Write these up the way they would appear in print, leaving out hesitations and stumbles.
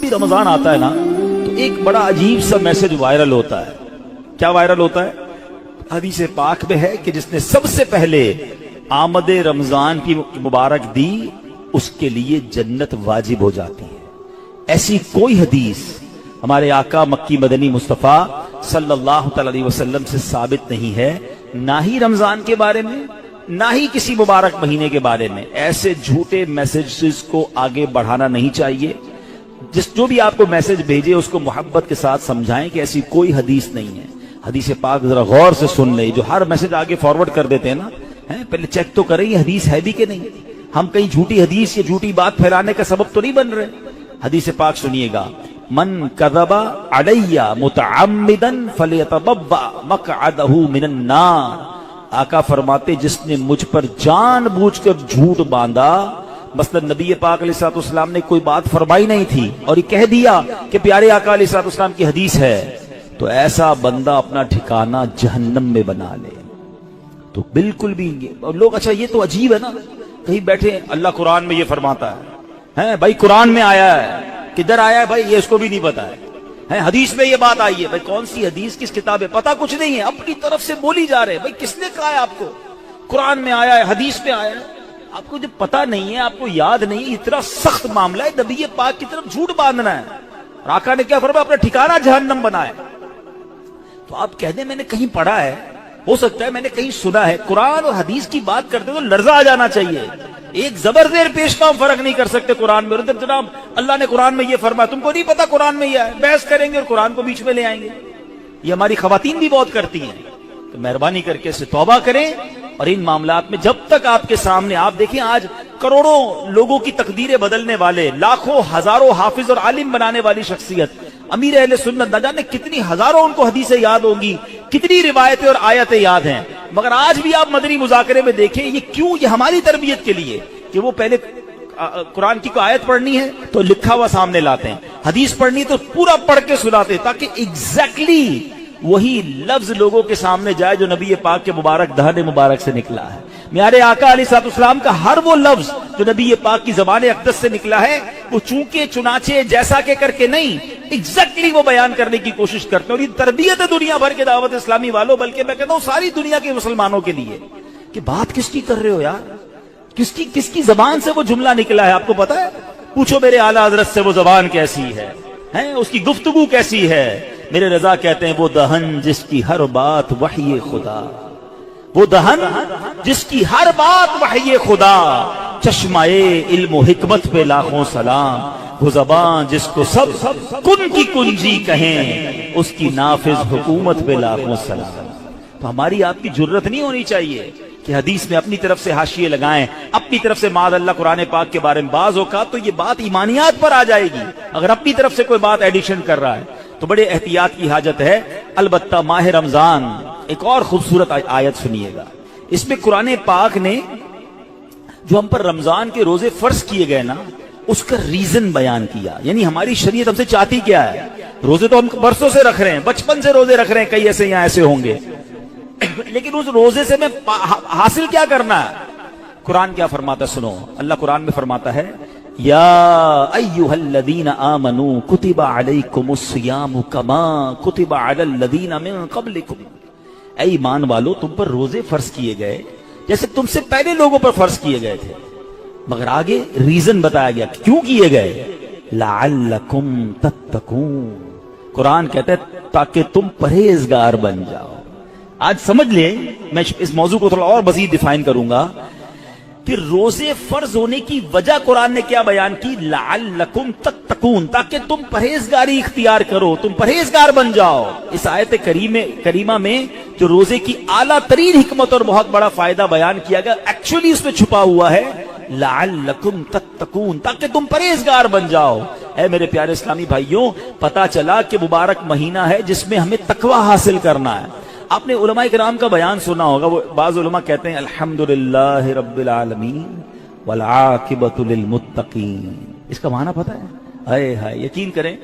بھی رمضان آتا ہے نا تو ایک بڑا عجیب سا میسج وائرل ہوتا ہے. کیا وائرل ہوتا ہے؟ حدیث پاک میں ہے کہ جس نے سب سے پہلے آمد رمضان کی مبارک دی اس کے لیے جنت واجب ہو جاتی ہے. ایسی کوئی حدیث ہمارے آقا مکی مدنی مصطفیٰ صلی اللہ تعالی علیہ وسلم سے ثابت نہیں ہے، نہ ہی رمضان کے بارے میں نہ ہی کسی مبارک مہینے کے بارے میں. ایسے جھوٹے میسجز کو آگے بڑھانا نہیں چاہیے. جو بھی آپ کو میسج بھیجے اس کو محبت کے ساتھ سمجھائیں کہ ایسی کوئی حدیث نہیں ہے. حدیث پاک ذرا غور سے سن لیں. جو ہر میسج آگے فارورڈ کر دیتے ہیں نا، پہلے چیک تو کریں یہ حدیث ہے بھی کہ نہیں. ہم کہیں جھوٹی حدیث یا جھوٹی بات پھیلانے کا سبب تو نہیں بن رہے. حدیث پاک سنیے گا، من کذب علی متعمدا فلیتبوأ مقعدہ من النار. آقا فرماتے جس نے مجھ پر جان بوجھ کر جھوٹ باندھا، مثلا نبی پاک علیہ الصلوۃ والسلام نے کوئی بات فرمائی نہیں تھی اور یہ کہہ دیا کہ پیارے آقا علیہ الصلوۃ والسلام کی حدیث ہے، تو ایسا بندہ اپنا ٹھکانہ جہنم میں بنا لے. تو بالکل بھی لوگ اچھا یہ تو عجیب ہے نا، کہیں بیٹھے اللہ قرآن میں یہ فرماتا ہے بھائی، قرآن میں آیا ہے، کدھر آیا ہے بھائی یہ اس کو بھی نہیں پتا ہے. حدیث میں یہ بات آئی ہے، بھائی کون سی حدیث کس کتاب ہے پتا کچھ نہیں ہے، اپنی طرف سے بولی جا رہے. بھائی کس نے کہا ہے آپ کو؟ قرآن میں آیا ہے، حدیث میں آیا ہے. آپ کو جب پتا نہیں ہے، آپ کو یاد نہیں، اتنا سخت معاملہ ہے نبی پاک کی طرف جھوٹ باندھنا ہے. اور آقا نے کیا فرمایا؟ اپنا ٹھکانہ جہنم بنائے. تو آپ کہہ دیں میں نے کہیں پڑھا ہے، ہو سکتا ہے میں نے کہیں سنا ہے. قرآن اور حدیث کی بات کرتے تو لرزہ آ جانا چاہیے. ایک زبر زیر پیش کا ہم فرق نہیں کر سکتے قرآن میں. جناب اللہ نے قرآن میں یہ فرمایا، تم کو نہیں پتا قرآن میں یہ ہے، بحث کریں گے اور قرآن کو بیچ میں لے آئیں گے. یہ ہماری خواتین بھی بہت کرتی ہیں. تو مہربانی کر کے اس سے توبہ کریں. اور ان معاملات میں جب تک آپ کے سامنے، آپ دیکھیں آج کروڑوں لوگوں کی تقدیریں بدلنے والے، لاکھوں ہزاروں حافظ اور عالم بنانے والی شخصیت امیر اہل سنت، نہ جانے کتنی ہزاروں ان کو حدیثیں یاد ہوں گی، کتنی روایتیں اور آیتیں یاد ہیں. مگر آج بھی آپ مدنی مذاکرے میں دیکھیں یہ کیوں؟ یہ ہماری تربیت کے لیے کہ وہ پہلے قرآن کی کوئی آیت پڑھنی ہے تو لکھا ہوا سامنے لاتے ہیں، حدیث پڑھنی ہے تو پورا پڑھ کے سناتے تاکہ ایگزیکٹلی وہی لفظ لوگوں کے سامنے جائے جو نبی پاک کے مبارک دہن مبارک سے نکلا ہے. میارے آقا علیہ الصلوۃ والسلام کا ہر وہ لفظ جو نبی پاک کی زبان اقدس سے نکلا ہے وہ چونکہ چنانچہ جیسا کہ کر کے نہیں، ایگزیکٹلی وہ بیان کرنے کی کوشش کرتے ہیں. اور یہ تربیت ہے دنیا بھر کے دعوت اسلامی والوں، بلکہ میں کہتا ہوں ساری دنیا کے مسلمانوں کے لیے کہ بات کس کی کر رہے ہو یار؟ کس کی زبان سے وہ جملہ نکلا ہے آپ کو پتا ہے؟ پوچھو میرے اعلیٰ حضرت سے وہ زبان کیسی ہے، اس کی گفتگو کیسی ہے. میرے رضا کہتے ہیں وہ دہن جس کی ہر بات وحی خدا، وہ دہن جس کی ہر بات وحی خدا، چشمائے علم و حکمت پہ لاکھوں سلام. وہ زبان جس کو سب کن کی کنجی کہیں، اس کی نافذ حکومت پہ لاکھوں سلام. تو ہماری آپ کی جرت نہیں ہونی چاہیے کہ حدیث میں اپنی طرف سے حاشیے لگائیں، اپنی طرف سے معاذ اللہ قرآن پاک کے بارے میں. بعض اوقات تو یہ بات ایمانیات پر آ جائے گی اگر اپنی طرف سے کوئی بات ایڈیشن کر رہا ہے، تو بڑے احتیاط کی حاجت ہے. البتہ ماہ رمضان ایک اور خوبصورت آیت سنیے گا. اس میں قرآن پاک نے جو ہم پر رمضان کے روزے فرض کیے گئے نا، اس کا ریزن بیان کیا. یعنی ہماری شریعت ہم سے چاہتی کیا ہے؟ روزے تو ہم برسوں سے رکھ رہے ہیں، بچپن سے روزے رکھ رہے ہیں، کئی ایسے یہاں ایسے ہوں گے، لیکن اس روزے سے میں حاصل کیا کرنا ہے؟ قرآن کیا فرماتا ہے سنو. اللہ قرآن میں فرماتا ہے یا ایھا الذین آمنوا کتب علیکم الصیام کما کتب علی الذین من قبلکم. اے ایمان والو تم پر روزے فرض کیے گئے جیسے تم سے پہلے لوگوں پر فرض کیے گئے تھے. مگر آگے ریزن بتایا گیا کیوں کیے گئے. لعلکم تتقون. قرآن کہتا ہے تاکہ تم پرہیزگار بن جاؤ. آج سمجھ لیں، میں اس موضوع کو تھوڑا اور مزید ڈیفائن کروں گا کہ روزے فرض ہونے کی وجہ قرآن نے کیا بیان کی. لعلکم تتقون، تاکہ تم پرہیزگاری اختیار کرو، تم پرہیزگار بن جاؤ. اس آیت کریمہ میں جو روزے کی اعلیٰ ترین حکمت اور بہت بڑا فائدہ بیان کیا گیا، ایکچولی اس میں چھپا ہوا ہے لعلکم تتقون، تاکہ تم پرہیزگار بن جاؤ. اے میرے پیارے اسلامی بھائیوں، پتا چلا کہ مبارک مہینہ ہے جس میں ہمیں تقوی حاصل کرنا ہے. آپ نے علماء کرام کا بیان سنا ہوگا. وہ بعض علماء کہتے ہیں الحمدللہ رب العالمین والعاقبۃ للمتقین. اس کا معنی پتہ ہے؟ ہائے ہائے، یقین کریں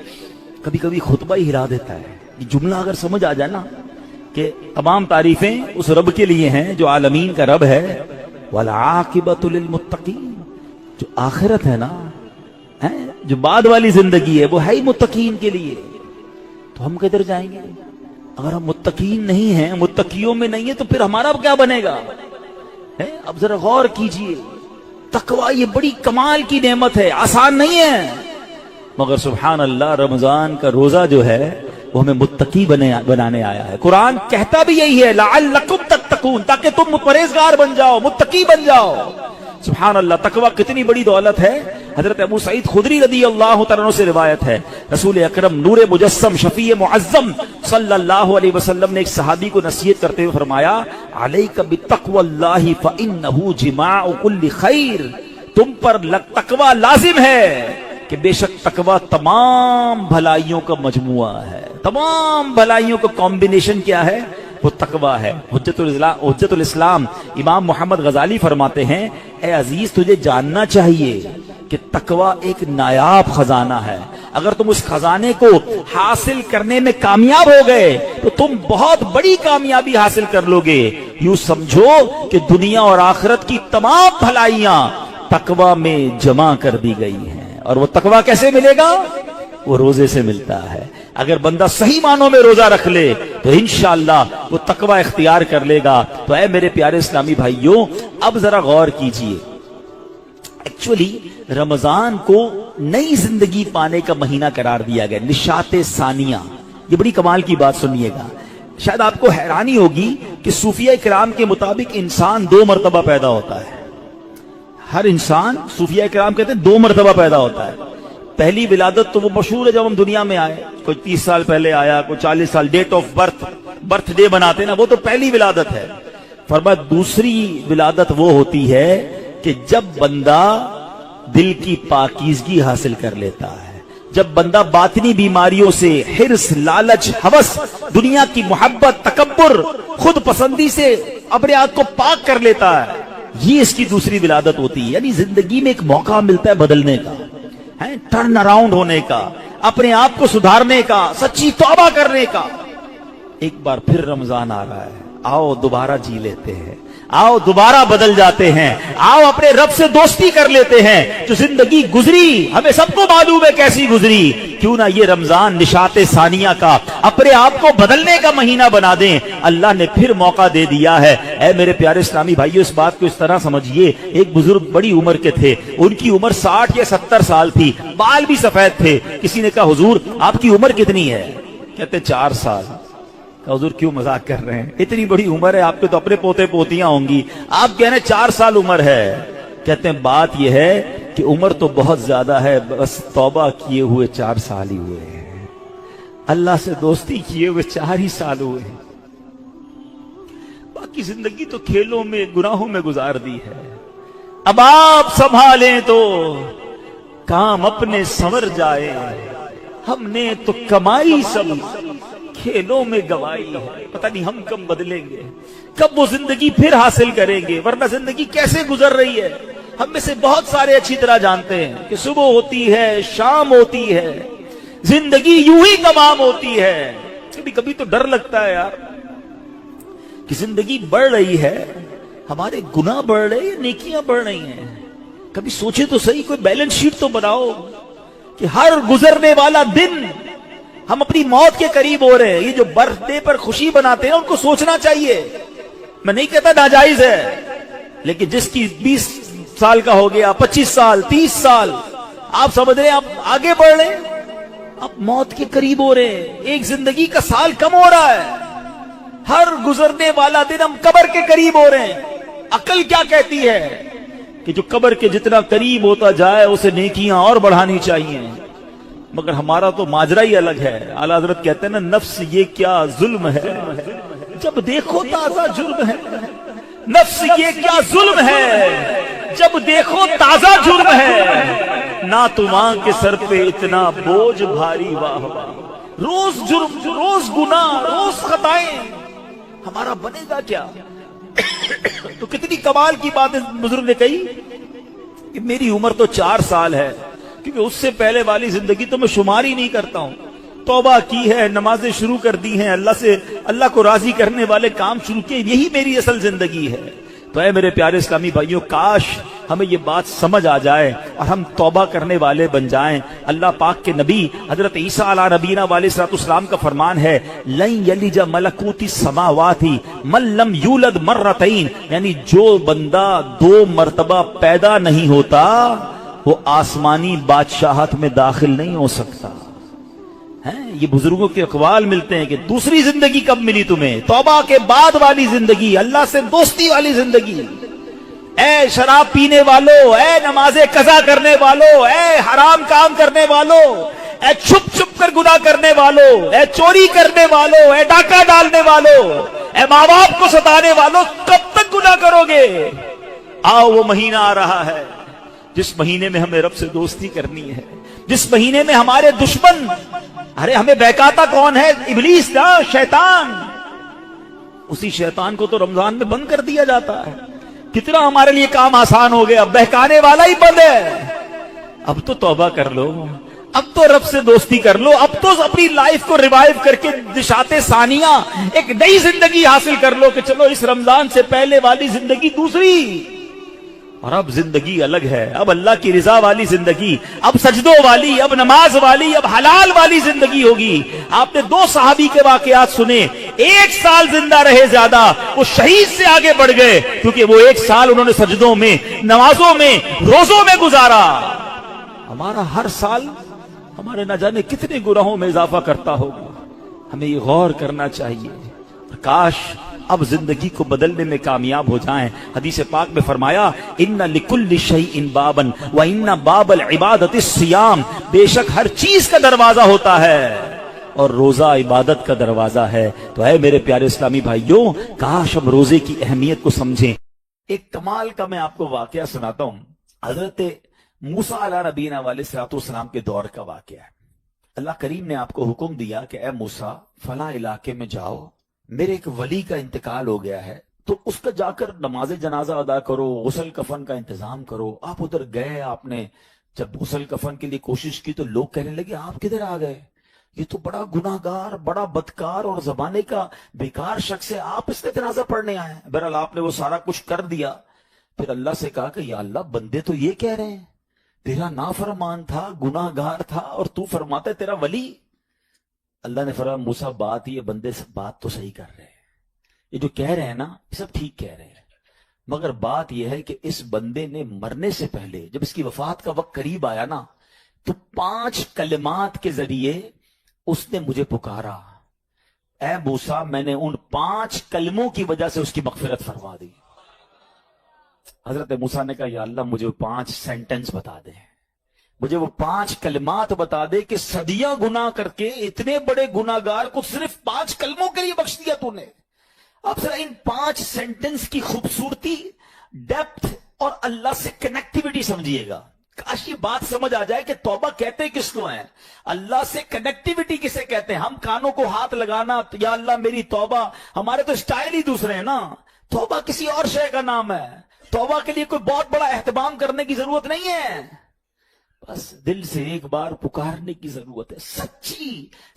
کبھی کبھی خطبہ ہی ہلا دیتا ہے. یہ جملہ اگر سمجھ آ جائے نا کہ تمام تعریفیں اس رب کے لیے ہیں جو عالمین کا رب ہے، والعاقبۃ للمتقین، جو آخرت ہے نا جو بعد والی زندگی ہے وہ ہے ہی متقین کے لیے. تو ہم کدھر جائیں گے؟ اگر ہم متقین نہیں ہیں، متقیوں میں نہیں ہیں، تو پھر ہمارا کیا بنے گا؟ اب ذرا غور کیجئے، تقوی یہ بڑی کمال کی نعمت ہے، آسان نہیں ہے، مگر سبحان اللہ رمضان کا روزہ جو ہے وہ ہمیں متقی بنانے آیا ہے. قرآن کہتا بھی یہی ہے لعلکم تتقون، تاکہ تم پرہیزگار بن جاؤ، متقی بن جاؤ. سبحان اللہ، تقوی کتنی بڑی دولت ہے. حضرت ابو سعید خدری رضی اللہ تعالیٰ عنہ سے روایت ہے، رسول اکرم نور مجسم شفیع معظم صلی اللہ علیہ وسلم نے ایک صحابی کو نصیحت کرتے ہوئے فرمایا علیک بتقوی اللہ فانہ جماع کل خیر، تم پر تقوی لازم ہے کہ بے شک تقوی تمام بھلائیوں کا مجموعہ ہے. تمام بھلائیوں کا کمبینیشن کیا ہے؟ وہ تقوی ہے. حجت الاسلام امام محمد غزالی فرماتے ہیں اے عزیز تجھے جاننا چاہیے کہ تقوی ایک نایاب خزانہ ہے. اگر تم اس خزانے کو حاصل کرنے میں کامیاب ہو گئے تو تم بہت بڑی کامیابی حاصل کر لو گے. یوں سمجھو کہ دنیا اور آخرت کی تمام بھلائیاں تقوی میں جمع کر دی گئی ہیں. اور وہ تقوی کیسے ملے گا؟ وہ روزے سے ملتا ہے. اگر بندہ صحیح معنوں میں روزہ رکھ لے تو انشاءاللہ وہ تقوی اختیار کر لے گا. تو اے میرے پیارے اسلامی بھائیوں، اب ذرا غور کیجئے، ایکچولی رمضان کو نئی زندگی پانے کا مہینہ قرار دیا گیا، نشاط ثانیہ. یہ بڑی کمال کی بات سنیے گا. شاید آپ کو حیرانی ہوگی کہ صوفیہ کرام کے مطابق انسان 2 مرتبہ پیدا ہوتا ہے. ہر انسان، صوفیہ کرام کہتے ہیں 2 مرتبہ پیدا ہوتا ہے. پہلی ولادت تو وہ مشہور ہے جب ہم دنیا میں آئے، کوئی 30 سال پہلے آیا، کوئی 40 سال، ڈیٹ آف برتھ ڈے بناتے نا، وہ تو پہلی ولادت ہے. فرمایا دوسری ولادت وہ ہوتی ہے کہ جب بندہ دل کی پاکیزگی حاصل کر لیتا ہے، جب بندہ باطنی بیماریوں سے، حرص، لالچ، ہوس، دنیا کی محبت، تکبر، خود پسندی سے اپنے آپ کو پاک کر لیتا ہے، یہ اس کی دوسری ولادت ہوتی ہے. یعنی زندگی میں ایک موقع ملتا ہے بدلنے کا، ٹرن اراؤنڈ ہونے کا، اپنے آپ کو سدھارنے کا، سچی توبہ کرنے کا. ایک بار پھر رمضان آ رہا ہے، آؤ دوبارہ جی لیتے ہیں، آؤ دوبارہ بدل جاتے ہیں، آؤ اپنے رب سے دوستی کر لیتے ہیں. جو زندگی گزری ہمیں سب کو معلوم ہے کیسی گزری، کیوں نہ یہ رمضان نشاط ثانیہ کا اپنے آپ کو بدلنے کا مہینہ بنا دیں. اللہ نے پھر موقع دے دیا ہے. اے میرے پیارے اسلامی بھائیو، اس بات کو اس طرح سمجھیے، ایک بزرگ بڑی عمر کے تھے، ان کی عمر 60 یا 70 سال تھی، بال بھی سفید تھے. کسی نے کہا حضور آپ کی عمر کتنی ہے؟ کہتے 4 سال. حضور کیوں مذاق کر رہے ہیں، اتنی بڑی عمر ہے، آپ کے تو اپنے پوتے پوتیاں ہوں گی، آپ کہہ رہے ہیں 4 سال عمر ہے. کہتے ہیں بات یہ ہے کہ عمر تو بہت زیادہ ہے، بس توبہ کیے ہوئے 4 سال ہی ہوئے ہیں، اللہ سے دوستی کیے ہوئے 4 ہی سال ہوئے ہیں، باقی زندگی تو کھیلوں میں، گناہوں میں گزار دی ہے. اب آپ سنبھالیں تو کام اپنے سنور جائے، ہم نے تو کمائی سب کھیلوں میں گوائی ہے. پتہ نہیں ہم کب بدلیں گے، کب وہ زندگی پھر حاصل کریں گے، ورنہ زندگی کیسے گزر رہی ہے. ہم میں سے بہت سارے اچھی طرح جانتے ہیں کہ صبح ہوتی ہے، شام ہوتی ہے، زندگی یوں ہی تمام ہوتی ہے. کبھی کبھی تو ڈر لگتا ہے یار کہ زندگی بڑھ رہی ہے، ہمارے گناہ بڑھ رہے ہیں، نیکیاں بڑھ رہی ہیں. کبھی سوچے تو صحیح، کوئی بیلنس شیٹ تو بناؤ کہ ہر گزرنے والا دن ہم اپنی موت کے قریب ہو رہے ہیں. یہ جو برتھ ڈے پر خوشی بناتے ہیں ان کو سوچنا چاہیے. میں نہیں کہتا ناجائز ہے، لیکن جس کی 20 سال کا ہو گیا، 25 سال، 30 سال، آپ سمجھ رہے ہیں آپ آگے بڑھ رہے ہیں، آپ موت کے قریب ہو رہے ہیں. ایک زندگی کا سال کم ہو رہا ہے، ہر گزرنے والا دن ہم قبر کے قریب ہو رہے ہیں. عقل کیا کہتی ہے کہ جو قبر کے جتنا قریب ہوتا جائے اسے نیکیاں اور بڑھانی چاہیے، مگر ہمارا تو ماجرا ہی الگ ہے. اعلیٰ حضرت کہتے ہیں نا، نفس یہ کیا ظلم ہے جب دیکھو تازہ جرم ہے. نفس یہ کیا ظلم ہے جب دیکھو تازہ جرم ہے. نہ تمہاں کے سر پہ اتنا بوجھ بھاری، واہ واہ، روز جرم، روز گناہ، روز خطائیں، ہمارا بنے گا کیا؟ تو کتنی کمال کی بات بزرگ نے کہی کہ میری عمر تو 4 سال ہے، کیونکہ اس سے پہلے والی زندگی تو میں شمار ہی نہیں کرتا ہوں. توبہ کی ہے، نمازیں شروع کر دی ہیں، اللہ کو راضی کرنے والے کام شروع کیے، یہی میری اصل زندگی ہے. تو اے میرے پیارے اسلامی بھائیوں، کاش ہمیں یہ بات سمجھ آ جائے اور ہم توبہ کرنے والے بن جائیں۔ اللہ پاک کے نبی حضرت عیسیٰ علیہ نبینا علیہ السلام کا فرمان ہے لن یلج ملکوت السماوات من لم یولد مرتین، یعنی جو بندہ 2 مرتبہ پیدا نہیں ہوتا وہ آسمانی بادشاہت میں داخل نہیں ہو سکتا۔ یہ بزرگوں کے اقوال ملتے ہیں کہ دوسری زندگی کب ملی تمہیں؟ توبہ کے بعد والی زندگی، اللہ سے دوستی والی زندگی۔ اے شراب پینے والو، اے نماز قضا کرنے والو، اے حرام کام کرنے والو، اے چھپ چھپ کر گناہ کرنے والو، اے چوری کرنے والو، اے ڈاکہ ڈالنے والو، اے ماں باپ کو ستانے والو، کب تک گناہ کرو گے؟ آؤ وہ مہینہ آ رہا ہے جس مہینے میں ہمیں رب سے دوستی کرنی ہے، جس مہینے میں ہمارے دشمن، ارے ہمیں بہکاتا کون ہے؟ ابلیس نا، شیطان۔ اسی شیطان کو تو رمضان میں بند کر دیا جاتا ہے۔ کتنا ہمارے لیے کام آسان ہو گیا، بہکانے والا ہی بند ہے۔ اب تو توبہ کر لو، اب تو رب سے دوستی کر لو، اب تو اپنی لائف کو ریوائیو کر کے نشاط ثانیہ ایک نئی زندگی حاصل کر لو کہ چلو اس رمضان سے پہلے والی زندگی دوسری، اور اب زندگی الگ ہے، اب اللہ کی رضا والی زندگی، اب سجدوں والی، اب نماز والی، اب حلال والی زندگی ہوگی۔ آپ نے 2 صحابی کے واقعات سنے، 1 سال زندہ رہے زیادہ، وہ شہید سے آگے بڑھ گئے کیونکہ وہ 1 سال انہوں نے سجدوں میں، نمازوں میں، روزوں میں گزارا۔ ہمارا ہر سال ہمارے نہ جانے کتنے گناہوں میں اضافہ کرتا ہوگا، ہمیں یہ غور کرنا چاہیے۔ کاش اب زندگی کو بدلنے میں کامیاب ہو جائیں۔ حدیث پاک میں فرمایا ان لکل شیء بابا وان باب العبادۃ الصیام، بے شک ہر چیز کا دروازہ ہوتا ہے اور روزہ عبادت کا دروازہ ہے۔ تو اے میرے پیارے اسلامی بھائیوں، کاش ہم روزے کی اہمیت کو سمجھیں۔ ایک کمال کا میں آپ کو واقعہ سناتا ہوں، حضرت موسیٰ علیہ نبینا علیہ السلام کے دور کا واقعہ ہے۔ اللہ کریم نے آپ کو حکم دیا کہ اے موسیٰ فلاں علاقے میں جاؤ، میرے ایک ولی کا انتقال ہو گیا ہے، تو اس کا جا کر نماز جنازہ ادا کرو، غسل کفن کا انتظام کرو۔ آپ ادھر گئے، آپ نے جب غسل کفن کے لیے کوشش کی تو لوگ کہنے لگے آپ کدھر آ گئے، یہ تو بڑا گناہگار، بڑا بدکار اور زمانے کا بیکار شخص ہے، آپ اس کا جنازہ پڑھنے آئے ہیں۔ بہرحال آپ نے وہ سارا کچھ کر دیا۔ پھر اللہ سے کہا کہ یا اللہ، بندے تو یہ کہہ رہے ہیں تیرا نافرمان تھا، گناہگار تھا، اور تو فرماتا ہے تیرا ولی۔ اللہ نے فرمایا موسیٰ بات یہ بندے سے بات تو صحیح کر رہے ہیں، یہ جو کہہ رہے ہیں نا یہ سب ٹھیک کہہ رہے ہیں، مگر بات یہ ہے کہ اس بندے نے مرنے سے پہلے جب اس کی وفات کا وقت قریب آیا نا تو 5 کلمات کے ذریعے اس نے مجھے پکارا، اے موسیٰ میں نے ان 5 کلموں کی وجہ سے اس کی مغفرت فرما دی۔ حضرت موسیٰ نے کہا یا اللہ مجھے 5 سینٹنس بتا دے، مجھے وہ 5 کلمات بتا دے کہ صدیاں گناہ کر کے اتنے بڑے گناہگار کو صرف 5 کلموں کے لیے بخش دیا تو نے۔ اب ذرا ان 5 سینٹنس کی خوبصورتی، ڈیپتھ اور اللہ سے کنیکٹیوٹی سمجھیے گا۔ کاش یہ بات سمجھ آ جائے کہ توبہ کہتے کس کو ہیں، اللہ سے کنیکٹیوٹی کسے کہتے ہیں۔ ہم کانوں کو ہاتھ لگانا یا اللہ میری توبہ، ہمارے تو اسٹائل ہی دوسرے ہیں نا۔ توبہ کسی اور شے کا نام ہے، توبہ کے لیے کوئی بہت بڑا اہتمام کرنے کی ضرورت نہیں ہے، بس دل سے ایک بار پکارنے کی ضرورت ہے۔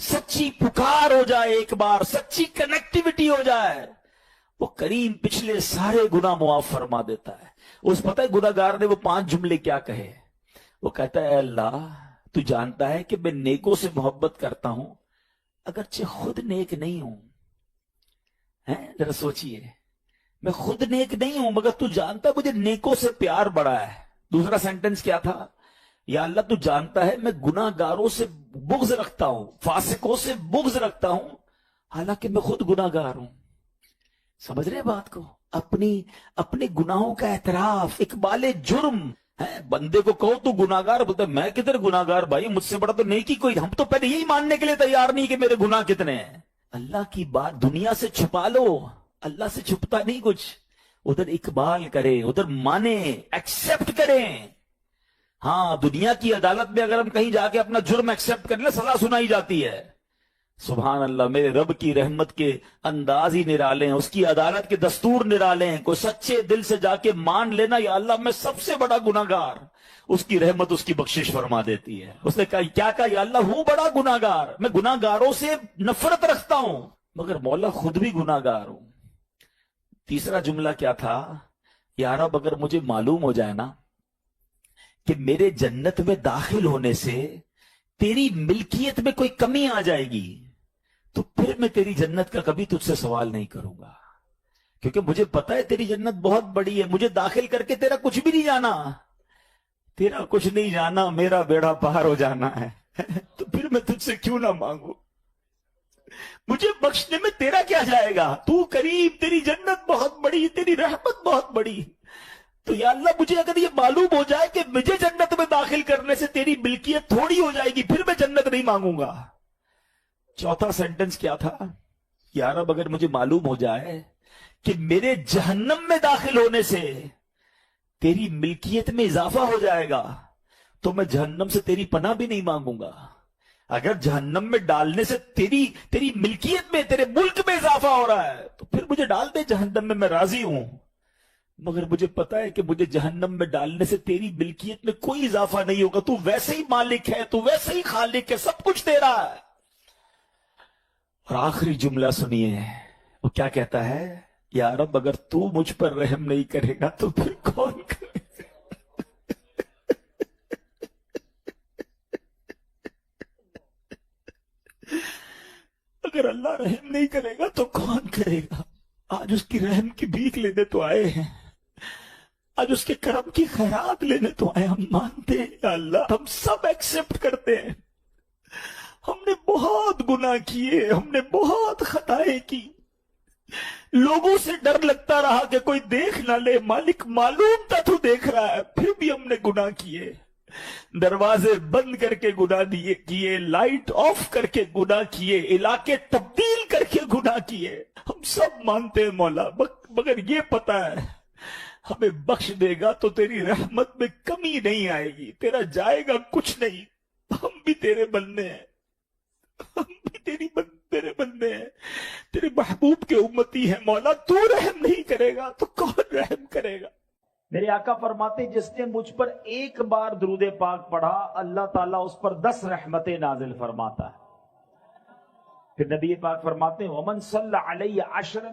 سچی پکار ہو جائے، ایک بار سچی کنیکٹیوٹی ہو جائے، وہ کریم پچھلے سارے گناہ معاف فرما دیتا ہے۔ اس پتہ ہے گناہگار نے وہ 5 جملے کیا کہے؟ وہ کہتا ہے اے اللہ تو جانتا ہے کہ میں نیکوں سے محبت کرتا ہوں اگرچہ خود نیک نہیں ہوں۔ ذرا سوچئے، میں خود نیک نہیں ہوں مگر تو جانتا ہے مجھے نیکوں سے پیار بڑا ہے۔ دوسرا سینٹنس کیا تھا؟ یا اللہ تو جانتا ہے میں گناہگاروں سے بغض رکھتا ہوں، فاسقوں سے بغض رکھتا ہوں حالانکہ میں خود گناہگار ہوں۔ سمجھ رہے بات کو؟ اپنے گناہوں کا اعتراف، اقبال جرم ہے۔ بندے کو کہو تو گناہگار، بولتا ہے میں کدھر گناہگار بھائی، مجھ سے بڑا تو نیکی کوئی، ہم تو پہلے یہی ماننے کے لیے تیار نہیں کہ میرے گناہ کتنے ہیں۔ اللہ کی بات دنیا سے چھپا لو، اللہ سے چھپتا نہیں کچھ۔ ادھر اقبال کرے، ادھر مانے، ایکسپٹ کریں۔ ہاں دنیا کی عدالت میں اگر ہم کہیں جا کے اپنا جرم ایکسپٹ کر لیں سزا سنائی جاتی ہے۔ سبحان اللہ، میرے رب کی رحمت کے انداز ہی نرالے ہیں، اس کی عدالت کے دستور نرالے ہیں۔ کوئی سچے دل سے جا کے مان لینا یا اللہ میں سب سے بڑا گناہگار، اس کی رحمت اس کی بخشش فرما دیتی ہے۔ اس نے کہا کیا کہا؟ یا اللہ ہوں بڑا گناہگار، میں گناہگاروں سے نفرت رکھتا ہوں مگر مولا خود بھی گناہگار ہوں۔ تیسرا جملہ کیا تھا؟ یا رب اگر مجھے معلوم ہو جائے نا کہ میرے جنت میں داخل ہونے سے تیری ملکیت میں کوئی کمی آ جائے گی تو پھر میں تیری جنت کا کبھی تجھ سے سوال نہیں کروں گا، کیونکہ مجھے پتا ہے تیری جنت بہت بڑی ہے، مجھے داخل کر کے تیرا کچھ بھی نہیں جانا، تیرا کچھ نہیں جانا، میرا بیڑا پار ہو جانا ہے تو پھر میں تجھ سے کیوں نہ مانگوں؟ مجھے بخشنے میں تیرا کیا جائے گا؟ تو کریم، تیری جنت بہت بڑی، تیری رحمت بہت بڑی، تو یا اللہ مجھے اگر یہ معلوم ہو جائے کہ مجھے جنت میں داخل کرنے سے تیری ملکیت تھوڑی ہو جائے گی پھر میں جنت نہیں مانگوں گا۔ چوتھا سینٹنس کیا تھا؟ یا رب اگر مجھے معلوم ہو جائے کہ میرے جہنم میں داخل ہونے سے تیری ملکیت میں اضافہ ہو جائے گا تو میں جہنم سے تیری پناہ بھی نہیں مانگوں گا۔ اگر جہنم میں ڈالنے سے تیری ملکیت میں، تیرے ملک میں اضافہ ہو رہا ہے تو پھر مجھے ڈال دے جہنم میں راضی ہوں، مگر مجھے پتا ہے کہ مجھے جہنم میں ڈالنے سے تیری ملکیت میں کوئی اضافہ نہیں ہوگا، تو ویسے ہی مالک ہے، تو ویسے ہی خالق ہے، سب کچھ تیرا ہے۔ اور آخری جملہ سنیے، وہ کیا کہتا ہے؟ یا رب اگر تو مجھ پر رحم نہیں کرے گا تو پھر کون کرے گا؟ اگر اللہ رحم نہیں کرے گا تو کون کرے گا؟ آج اس کی رحم کی بھیک لینے تو آئے ہیں، آج اس کے کرم کی خیرات لینے تو آئے، ہم مانتے ہیں یا اللہ، ہم سب ایکسپٹ کرتے ہیں، ہم نے بہت گناہ کیے، ہم نے بہت خطائیں کی، لوگوں سے ڈر لگتا رہا کہ کوئی دیکھ نہ لے، مالک معلوم تھا تو دیکھ رہا ہے، پھر بھی ہم نے گناہ کیے، دروازے بند کر کے گناہ کیے، لائٹ آف کر کے گناہ کیے، علاقے تبدیل کر کے گناہ کیے، ہم سب مانتے ہیں مولا، مگر یہ پتا ہے ہمیں بخش دے گا تو تیری رحمت میں کمی نہیں آئے گی، تیرا جائے گا کچھ نہیں، ہم بھی تیرے بندے ہیں، ہم بھی تیرے بندے ہیں، تیرے محبوب کے امتی ہیں مولا، تو رحم نہیں کرے گا تو کون رحم کرے گا؟ میرے آقا فرماتے جس نے مجھ پر ایک بار درود پاک پڑھا اللہ تعالیٰ اس پر 10 رحمتیں نازل فرماتا ہے۔ پھر نبی پاک فرماتے ہیں ومن صلی علیہ عشرا،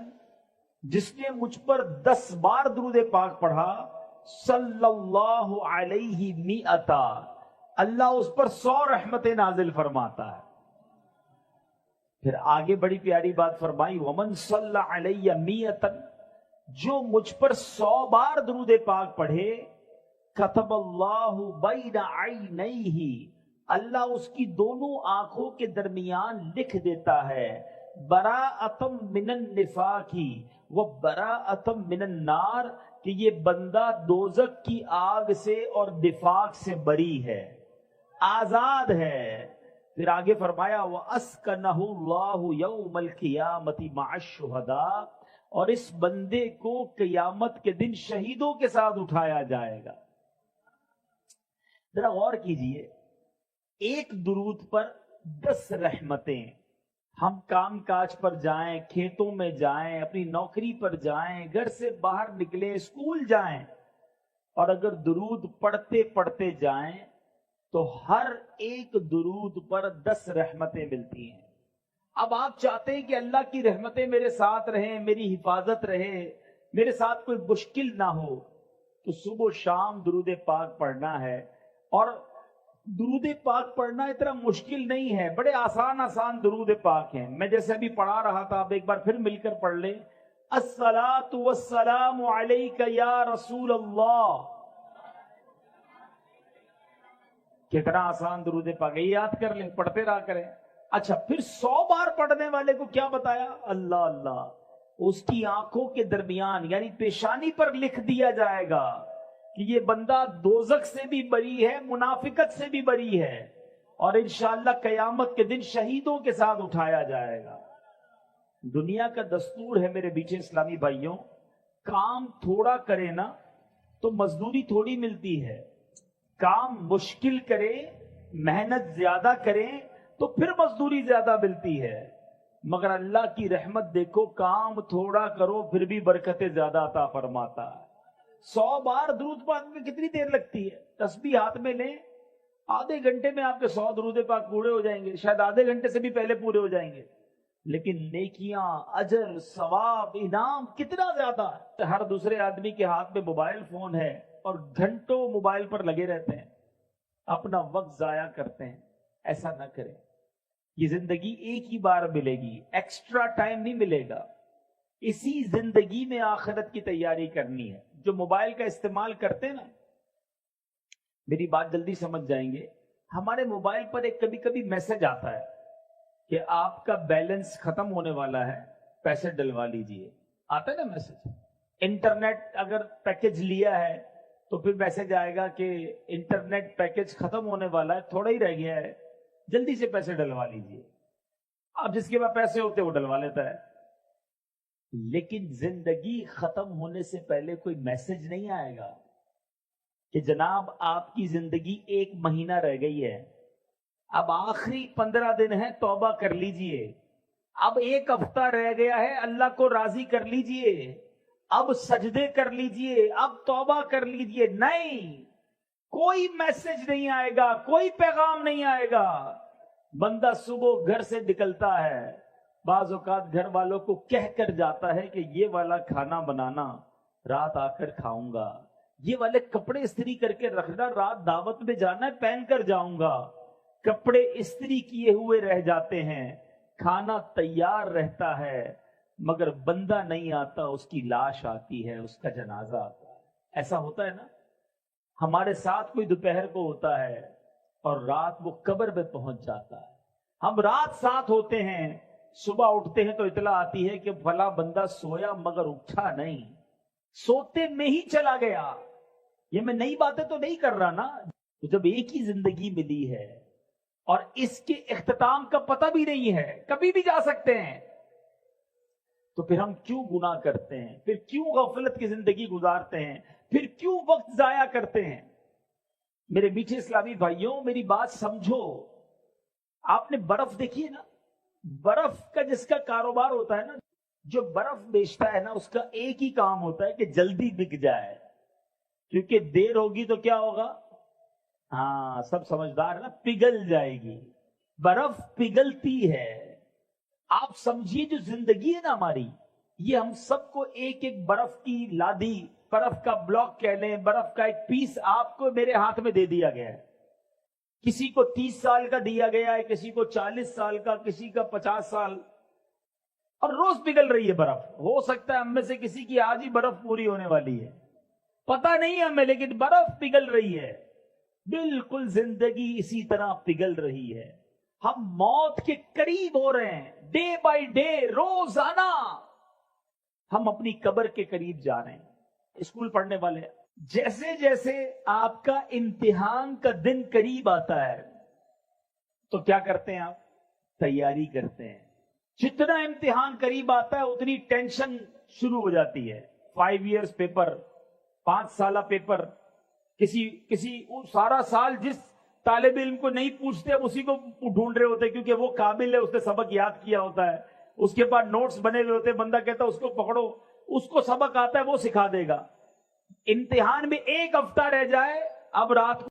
جس نے مجھ پر 10 بار درود پاک پڑھا صلی اللہ علیہ مئتا، اللہ اس پر 100 رحمتیں نازل فرماتا ہے۔ پھر آگے بڑی پیاری بات فرمائی ومن صلی علیہ مئتا، جو مجھ پر 100 بار درود پاک پڑھے کتب اللہ بین عینیہ، اللہ اس کی دونوں آنکھوں کے درمیان لکھ دیتا ہے براءۃ من النفاق و براءۃ من النار، کہ یہ بندہ دوزخ کی آگ سے اور نفاق سے بری ہے، آزاد ہے۔ پھر آگے فرمایا وَأَسْكَنَهُ اللَّهُ يَوْمَ الْقِيَامَةِ مَعَ الشُّهَدَاءِ، اور اس بندے کو قیامت کے دن شہیدوں کے ساتھ اٹھایا جائے گا۔ ذرا غور کیجئے، ایک درود پر 10 رحمتیں، ہم کام کاج پر جائیں، کھیتوں میں جائیں، اپنی نوکری پر جائیں، گھر سے باہر نکلیں، اسکول جائیں، اور اگر درود پڑھتے پڑھتے جائیں تو ہر ایک درود پر 10 رحمتیں ملتی ہیں۔ اب آپ چاہتے ہیں کہ اللہ کی رحمتیں میرے ساتھ رہیں، میری حفاظت رہے، میرے ساتھ کوئی مشکل نہ ہو، تو صبح و شام درود پاک پڑھنا ہے۔ اور درود پاک پڑھنا اتنا مشکل نہیں ہے، بڑے آسان آسان درود پاک ہیں۔ میں جیسے ابھی پڑھا رہا تھا، آپ ایک بار پھر مل کر پڑھ لیں، الصلاۃ والسلام علیک یا رسول اللہ۔ کتنا آسان درود پاک ہے، یاد کر لیں، پڑھتے رہا کریں۔ اچھا، پھر 100 بار پڑھنے والے کو کیا بتایا؟ اللہ اللہ، اس کی آنکھوں کے درمیان یعنی پیشانی پر لکھ دیا جائے گا کہ یہ بندہ دوزخ سے بھی بری ہے، منافقت سے بھی بری ہے، اور انشاءاللہ قیامت کے دن شہیدوں کے ساتھ اٹھایا جائے گا۔ دنیا کا دستور ہے میرے بیچے اسلامی بھائیوں، کام تھوڑا کرے نا تو مزدوری تھوڑی ملتی ہے، کام مشکل کرے، محنت زیادہ کریں تو پھر مزدوری زیادہ ملتی ہے۔ مگر اللہ کی رحمت دیکھو، کام تھوڑا کرو پھر بھی برکتیں زیادہ عطا فرماتا ہے۔ 100 بار درود پاک میں کتنی دیر لگتی ہے؟ تسبیح ہاتھ میں لیں، آدھے گھنٹے میں آپ کے 100 درود پاک پورے ہو جائیں گے، شاید آدھے گھنٹے سے بھی پہلے پورے ہو جائیں گے۔ لیکن نیکیاں، اجر، ثواب، انعام کتنا زیادہ ہے. ہر دوسرے آدمی کے ہاتھ میں موبائل فون ہے اور گھنٹوں موبائل پر لگے رہتے ہیں، اپنا وقت ضائع کرتے ہیں. ایسا نہ کریں. یہ زندگی ایک ہی بار ملے گی، ایکسٹرا ٹائم نہیں ملے گا. اسی زندگی میں آخرت کی تیاری کرنی ہے. جو موبائل کا استعمال کرتے ہیں نا، میری بات جلدی سمجھ جائیں گے. ہمارے موبائل پر ایک کبھی کبھی میسج آتا ہے کہ آپ کا بیلنس ختم ہونے والا ہے، پیسے ڈلوا لیجئے. آتا ہے نا میسج. انٹرنیٹ اگر پیکج لیا ہے تو پھر میسج آئے گا کہ انٹرنیٹ پیکج ختم ہونے والا ہے، تھوڑا ہی رہ گیا ہے، جلدی سے پیسے ڈلوا لیجئے. اب جس کے پاس پیسے ہوتے وہ ڈلوا لیتا ہے. لیکن زندگی ختم ہونے سے پہلے کوئی میسج نہیں آئے گا کہ جناب آپ کی زندگی 1 مہینہ رہ گئی ہے، اب آخری 15 دن ہے، توبہ کر لیجئے. اب 1 ہفتہ رہ گیا ہے، اللہ کو راضی کر لیجئے. اب سجدے کر لیجئے، اب توبہ کر لیجئے. نہیں، کوئی میسج نہیں آئے گا، کوئی پیغام نہیں آئے گا. بندہ صبح گھر سے نکلتا ہے، بعض اوقات گھر والوں کو کہہ کر جاتا ہے کہ یہ والا کھانا بنانا، رات آ کر کھاؤں گا. یہ والے کپڑے استری کر کے رکھنا، رات دعوت میں جانا ہے، پہن کر جاؤں گا. کپڑے استری کیے ہوئے رہ جاتے ہیں، کھانا تیار رہتا ہے، مگر بندہ نہیں آتا. اس کی لاش آتی ہے، اس کا جنازہ آتا ہے. ایسا ہوتا ہے نا. ہمارے ساتھ کوئی دوپہر کو ہوتا ہے اور رات وہ قبر میں پہنچ جاتا ہے. ہم رات ساتھ ہوتے ہیں، صبح اٹھتے ہیں تو اطلاع آتی ہے کہ فلاں بندہ سویا مگر اٹھا نہیں، سوتے میں ہی چلا گیا. یہ میں نئی باتیں تو نہیں کر رہا نا. جب ایک ہی زندگی ملی ہے اور اس کے اختتام کا پتہ بھی نہیں ہے، کبھی بھی جا سکتے ہیں، تو پھر ہم کیوں گناہ کرتے ہیں؟ پھر کیوں غفلت کی زندگی گزارتے ہیں؟ پھر کیوں وقت ضائع کرتے ہیں؟ میرے میٹھے اسلامی بھائیوں، میری بات سمجھو. آپ نے برف دیکھی ہے نا؟ برف کا جس کا کاروبار ہوتا ہے نا، جو برف بیچتا ہے نا، اس کا ایک ہی کام ہوتا ہے کہ جلدی بک جائے، کیونکہ دیر ہوگی تو کیا ہوگا؟ ہاں، سب سمجھدار ہے نا، پگھل جائے گی. برف پگھلتی ہے. آپ سمجھیے جو زندگی ہے نا ہماری، یہ ہم سب کو ایک ایک برف کی لادی، برف کا بلاک کہہ لیں، برف کا ایک پیس آپ کو میرے ہاتھ میں دے دیا گیا ہے. کسی کو 30 سال کا دیا گیا ہے، کسی کو 40 سال کا، کسی کا 50 سال، اور روز پگھل رہی ہے برف. ہو سکتا ہے ہم میں سے کسی کی آج ہی برف پوری ہونے والی ہے، پتہ نہیں ہمیں، لیکن برف پگھل رہی ہے. بالکل زندگی اسی طرح پگھل رہی ہے. ہم موت کے قریب ہو رہے ہیں، ڈے بائی ڈے، روزانہ ہم اپنی قبر کے قریب جا رہے ہیں. اسکول پڑھنے والے، جیسے جیسے آپ کا امتحان کا دن قریب آتا ہے تو کیا کرتے ہیں آپ؟ تیاری کرتے ہیں. جتنا امتحان قریب آتا ہے اتنی ٹینشن شروع ہو جاتی ہے. 5 ایئرز پیپر، 5 سالہ پیپر. کسی سارا سال جس طالب علم کو نہیں پوچھتے اسی کو ڈھونڈ رہے ہوتے کیونکہ وہ قابل ہے، اس نے سبق یاد کیا ہوتا ہے، اس کے پاس نوٹس بنے ہوئے ہوتے. بندہ کہتا ہے اس کو پکڑو، اس کو سبق آتا ہے، وہ سکھا دے گا. امتحان میں 1 ہفتہ رہ جائے، اب رات